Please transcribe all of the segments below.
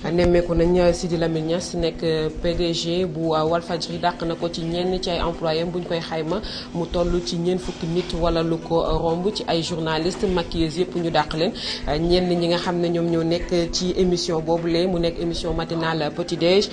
nemmeeku nañ Sidi Lamine Niass nekk PDG bu Walfadjri dàq na ko ci ñenn ci ay employés bu ñu koy xayma mu toll ci ñeent fukki nit wala lu ko romb ci ay journalistes maquilleuses yëpp ñu dàq leen ñenn ñi nga xam ne ñoom ñoo nekk ci émission boobule mu nekk émission matinale petit déj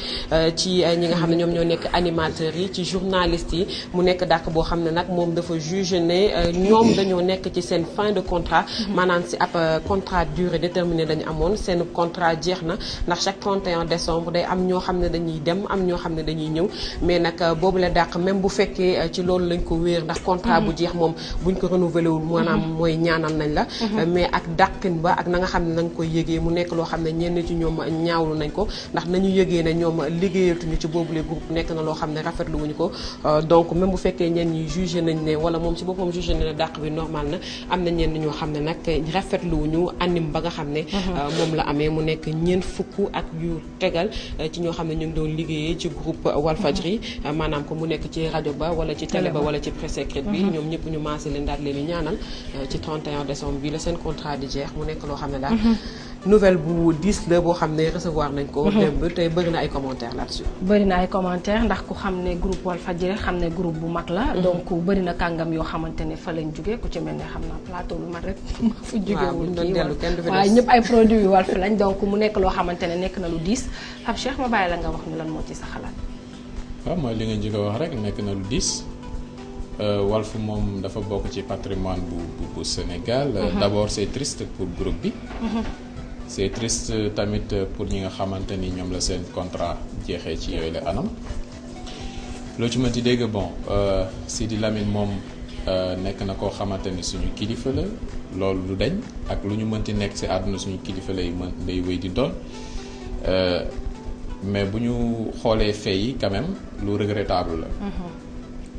ci ñi nga xam ne ñoom ñoo nekk animateurs yi ci journalistes yi mu nekk dàq boo xam ne nag moom dafa juge ne ñoom dañoo nekk ci seen fin de contrat maanaam si ab contrat durée déterminée dañu amoon seen contrat jeex na ndax chaque 31 décembre day am ñoo xam ne dañuy dem am ñoo xam ne dañuy ñëw mais nag boobu la dàq même bu fekkee ci loolu lañ ko wéer ndax contrat bu jeex moom buñ ko renouvelé wul maanaam mooy ñaanal nañ la mais ak dàqin ba ak na nga xam ne na nga koy yëgee mu nekk loo xam ne ñenn ci ñoom ñaawlu nañ ko ndax nañu yëgee ne ñoom liggéeyatuñu ci boobule groupe nekk na loo xam ne rafetlu wuñu ko donc même bu fekkee ñenn ñi jugé nañ ne wala moom ci boppam jugé na ne dàq bi normal na am na ñenn ñoo xam ne nag rafetlu wuñu anim ba nga xam ne moom la amee mu nekk ñeent fukk ak yu tegal ci ñoo xam ne ñu ngi doon liggéeyee ci groupe Walfadjri maanaam ko mu nekk ci rajo ba wala ci télé ba wala ci presse écrite bi ñoom ñëpp ñu maase leen daal leen di ñaanal ci 31 décembre bi la seen contrat di jeex mu nekk loo xam ne daal nouvelle bu diis la boo xam ne recevoir nañ ko démb tey bëri na ay commentaires là-dessus bëri na ay commentaires ndax ku xam ne groupe Walfadjri xam ne groupe bu mag la donc bëri na kàngam yoo xamante ne fa lañ jógee ku ci mel ne xam naa plateau bi man rek ma fa jógewul kii waaye ñëpp ay produits yu Walf lañ donc mu nekk loo xamante ne nekk na lu diis Pape Cheikh ma bàyyi la nga wax ni lan moo ci sa xalaat. waaw mooy li nga njëkk a wax rek nekk na lu diis Walf moom dafa bokk ci patrimoine bu Sénégal d'abord c'est triste pour groupe bi c'est triste tamit pour ñi nga xamante ni ñoom la seen contrat jeexee ci yooyu la anam loo ci mënti dégg bon Sidi Lamine moom nekk na koo xamante ni suñu kilifa la loolu du dañ ak lu ñu mënti nekk ci àdduna suñu kilifa lay wéy di doon mais bu ñu xoolee fait yi quand même lu regrettable la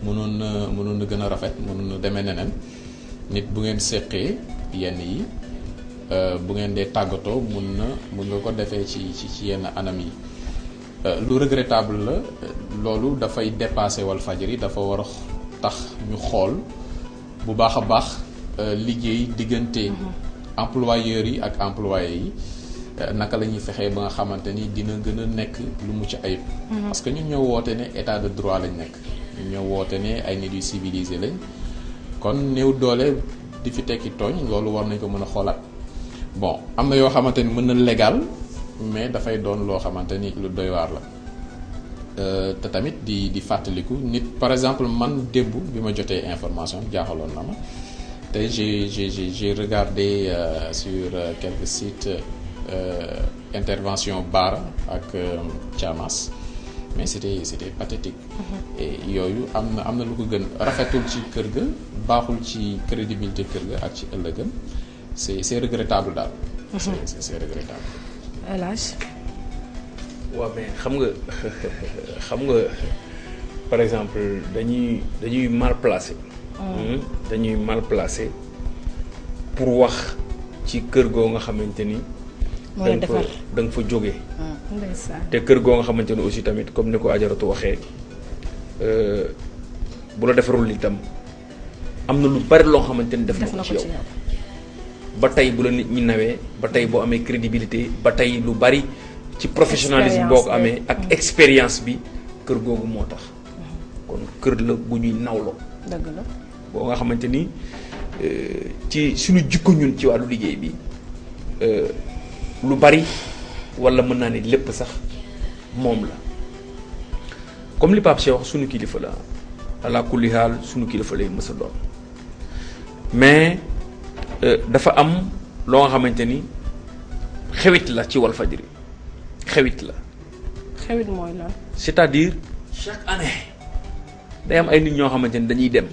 mënoon na gën a rafet mënoon na demee neneen nit bu ngeen séqee yenn yi bu ngeen dee tàggatoo mun nga ko defee ci yenn anam yi lu regrettable la loolu dafay dépasser Walfadjri dafa war a tax ñu xool bu baax a baax liggéey diggante employeurs yi ak employés yi naka la ñuy fexee ba nga xamante ni dina gën a nekk lu mucc ayib parce que ñun ñoo woote ne état de droit lañ nekk ñun ñoo woote ne ay nit yu civilisé lañ kon néew doole di fi tekki tooñ loolu war nañ ko mën a xoolaat bon am na yoo xamante ni mën na légal mais dafay doon loo xamante ni lu doy waar la te tamit di fàttaliku nit par exemple man démb bi ma jotee information jaaxaloon na ma te j'ai regardé sur quelques sites intervention Bara ak Thiamas mais c'était pathétique et yooyu am na lu ko gën rafetul ci kër ga baaxul ci crédibilité kër ga ak ci ëllëgam c'est regrettable daal c'est regrettable Elhadj waaw mais xam nga par exemple dañuy mal placé dañuy mal placé pour wax ci kër goo nga xamante ni da nga fa jógee te kër goo nga xamante ni aussi tamit comme ni ko ajaratu waxee bu la defarul itam am na lu bari loo xamante ni def na ko ci yow ba tey bu la nit ñi nawee ba tey boo amee crédibilité ba tey lu bari ci professionnalisme boo ko amee ak expérience bi kër googu moo tax kon kër la bu ñuy nawloo dëgg la boo nga xamante ni ci suñu jikko ñun ci wàllu liggéey bi lu bari walla mën naa ne lépp sax moom la comme li Pape Cheikh wax suñu kilifa la ala kulli haal suñu kilifa lay mës a doon mais dafa am loo nga xamante ni xewit la ci Walfadjri xewit la. xewit mooy lan. c'est-à-dire chaque année day am ay nit ñoo xamante ni dañuy dem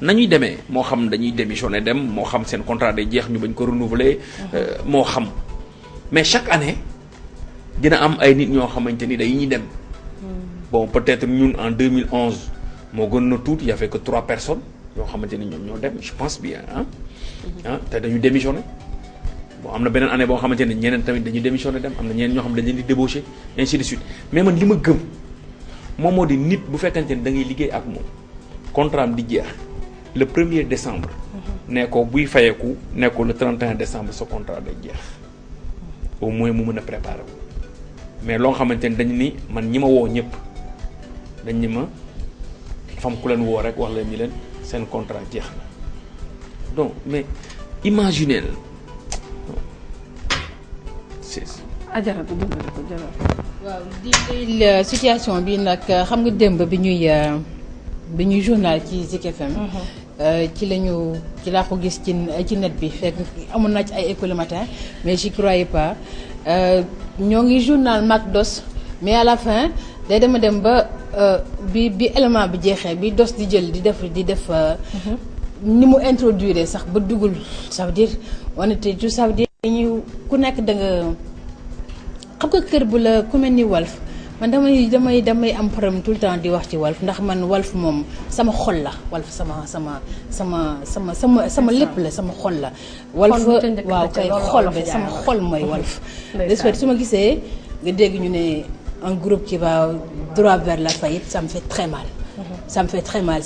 nañuy demee moo xam dañuy démissionner dem moo xam seen contrat day jeex ñu bañ ko renouveler moo xam mais chaque année dina am ay nit ñoo xamante ni dañuy dem. bon peut-être ñun en 2011 moo gën na tuuti y avait que 3 personnes yoo xamante ni ñoom ñoo dem je pense bien te dañu démissionné bon am na beneen année boo xamante ne ñeneen tamit dañuy démissionné dem am na ñeneen ñoo xam ne dañ leen di débauché ainsi de suite mais man li ma gëm moom moo di nit bu fekkante ni da ngay liggéey ak moom contrat am di jeex le 1er décembre. ne ko buy fayeeku ne ko le 31 décembre sa contrat day jeex au moins mu mën a préparer wu mais loo xamante ni dañu ni man ñi ma woo ñëpp dañ ni ma fam ku leen woo rek wax leen ni leen seen contrat jeex na donc mais imaginez ajaratu dimbali ko jaratu. waaw di situation bi nag xam nga démb bi ñuy journal ci Zik FM. ci laa ko gis ci net bi fekk amoon naa ci ay écho le matin mais j'y croyais pas ñoo ngi journal Mac DOS mais à la fin day dem ba bi élément bi jeexee bi DOS di jël di def. ni mu introduire sax ba duggul ça veut dire on était tout ça veut dire ñu ku nekk da nga xam nga kër bu la ku mel ni Walf man damay am problème tout le temps di wax ci Walf ndax man Walf moom sama xol la Walf sama lépp la sama xol la. Walf waaw kay xol bi sama xol mooy Walf. de su ma gisee nga dégg ñu ne un groupe qui va droit vers la faillite ça me fait très mal. ça me fait très mal.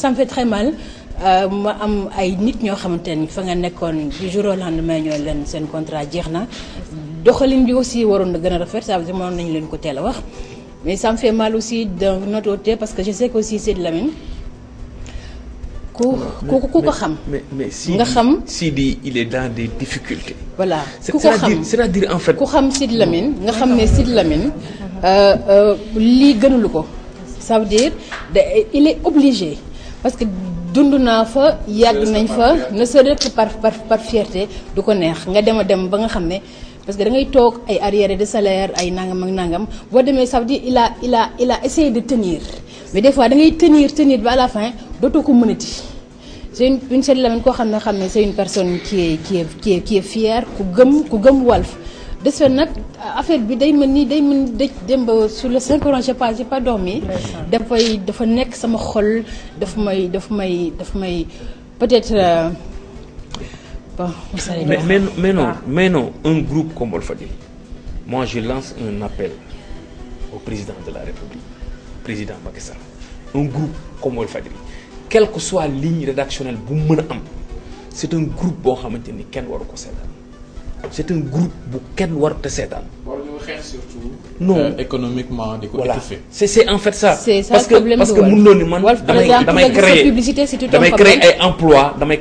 ma am ay nit ñoo xamante ni fa nga nekkoon du jour au lendemain ñoo leen seen contrat jeex na doxalin bi aussi waroon na gën a rafet ça veut dire mënoon nañu leen ko teel a wax mais ça me fait mal aussi d'un autre côté parce que je sais que aussi Sidi Lamine ku ko xam. mais nga xam Sidi il est dans des difficultés. voilà ku ko xam c'est-à-dire en fait. ku xam Sidi Lamine nga xam ne Sidi Lamine lii gënalu ko ça veut dire il est obligé parce que. dund naa fa yàgg nañ fa ne serait-ce que par fierté du ko neex nga dem ba nga xam ne parce que da ngay toog ay arriérés de salaire ay nangam ak nangam boo demee ça veut dire il a essayé de tenir mais des fois da ngay tenir ba à la fin dootoo ko mënati. c'est une Sidi Lamine koo xam ne c'est une personne qui est fière ku gëm Walf de ce fait nag affaire bi day mel ni dem ba sur le Saint-Coran j'ai pas dormi. dafa nekk sama xol daf may peut-être bon. mais non un groupe comme Walfadjri moi je lance un appel au président de la République président Macky Sall un groupe comme Walfadjri quelle que soit ligne rédactionnelle bu mën a am c'est un groupe boo xamante ni kenn waru ko seetaan. c'est un groupe bu kenn warut a seetaan. waruñu xeex surtout. non économiquement di ko étouffer. c'est en fait ça. c'est ça parce que mun loolu ni man damay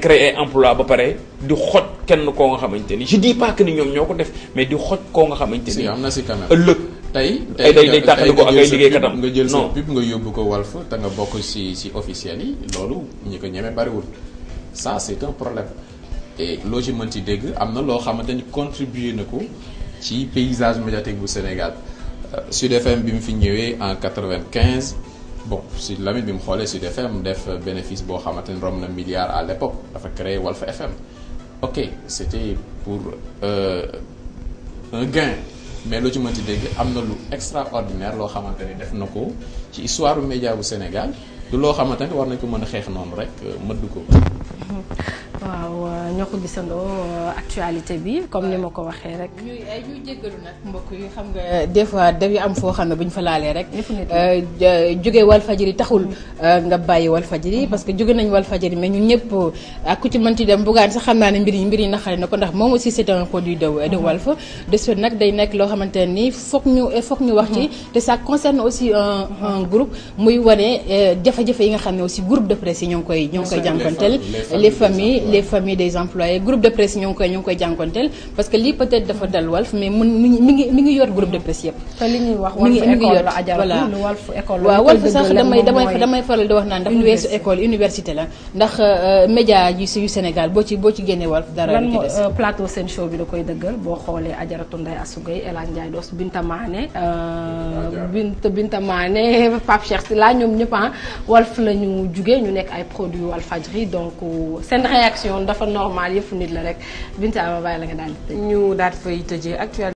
créer ay emploi ba pare di xoj kenn koo nga xamante ni je dis pas que ni ñoom ñoo ko def mais di xoj koo nga xamante ni. si am na si quand même ëllëg. tey day tàqali ko ak ay liggéeykatam nga jël sa pub nga yóbbu ko Walf te nga bokk si officiel yi loolu ñi ko ñeme bariwul ça c'est un problème. et loo ci mën ci dégg am na loo xamante ni contribuer na ko ci paysage médiatique bu Sénégal Sud FM bi mu fi ñëwee en 95 bon Sidi Lamine bi mu xoolee Sud FM def bénéfice boo xamante ni romb na milliard à l'époque dafa créé Walf FM ok c'était pour un gain mais loo ci mën ci dégg am na lu extraordinaire loo xamante ni def na ko ci histoire bu média bu Sénégal du loo xamante ni war nañ ko mën a xeex noonu rek mëdd ko. waaw ñoo ko gisandoo actualité bi comme ni ma ko waxee rek. ñuy jéggalu nag mbokk yi xam nga des fois dafay am foo xam ne bu ñu fa laalee rek. jóge Walfadjri taxul nga bàyyi Walfadjri parce que jóge nañ Walfadjri mais ñun ñëpp ak ku ci mënti dem bugaan sax xam naa ne mbir yi naqari na ko ndax moom aussi c'est un produit de Walf de ce nag day nekk loo xamante ne nii foog ñu wax ci te ça concerne aussi un groupe muy wane jafe-jafe yi nga xam ne aussi groupe de presse yi ñoo ngi koy jànkonteel les familles des employés groupe de presse ñoo ngi koy jànkonteel parce que lii peut-être dafa dal Walf mais mi ngi yor groupe de presse yëpp. te li ñuy wax mi ngi yor voilà Walf école waaw Walf sax damay faral di wax naan dafa weesu école université la ndax média yu Sénégal boo ci génnee Walf dara lu ci des. plateau seen show bi da koy dëggal boo xoolee Ajaratu Ndeye Assou Gueye El Hadj Ndiaye Dos Binta Mané Pape Cheikh Sylla ñoom ñëpp Walf la ñu jugee ñu nekk ay produits Walfadjri donc seen réaction dafa normal yëfu nit la rek Binta ma bàyyi la nga daal di tëj. ñu daal di fay tëjee actuellement.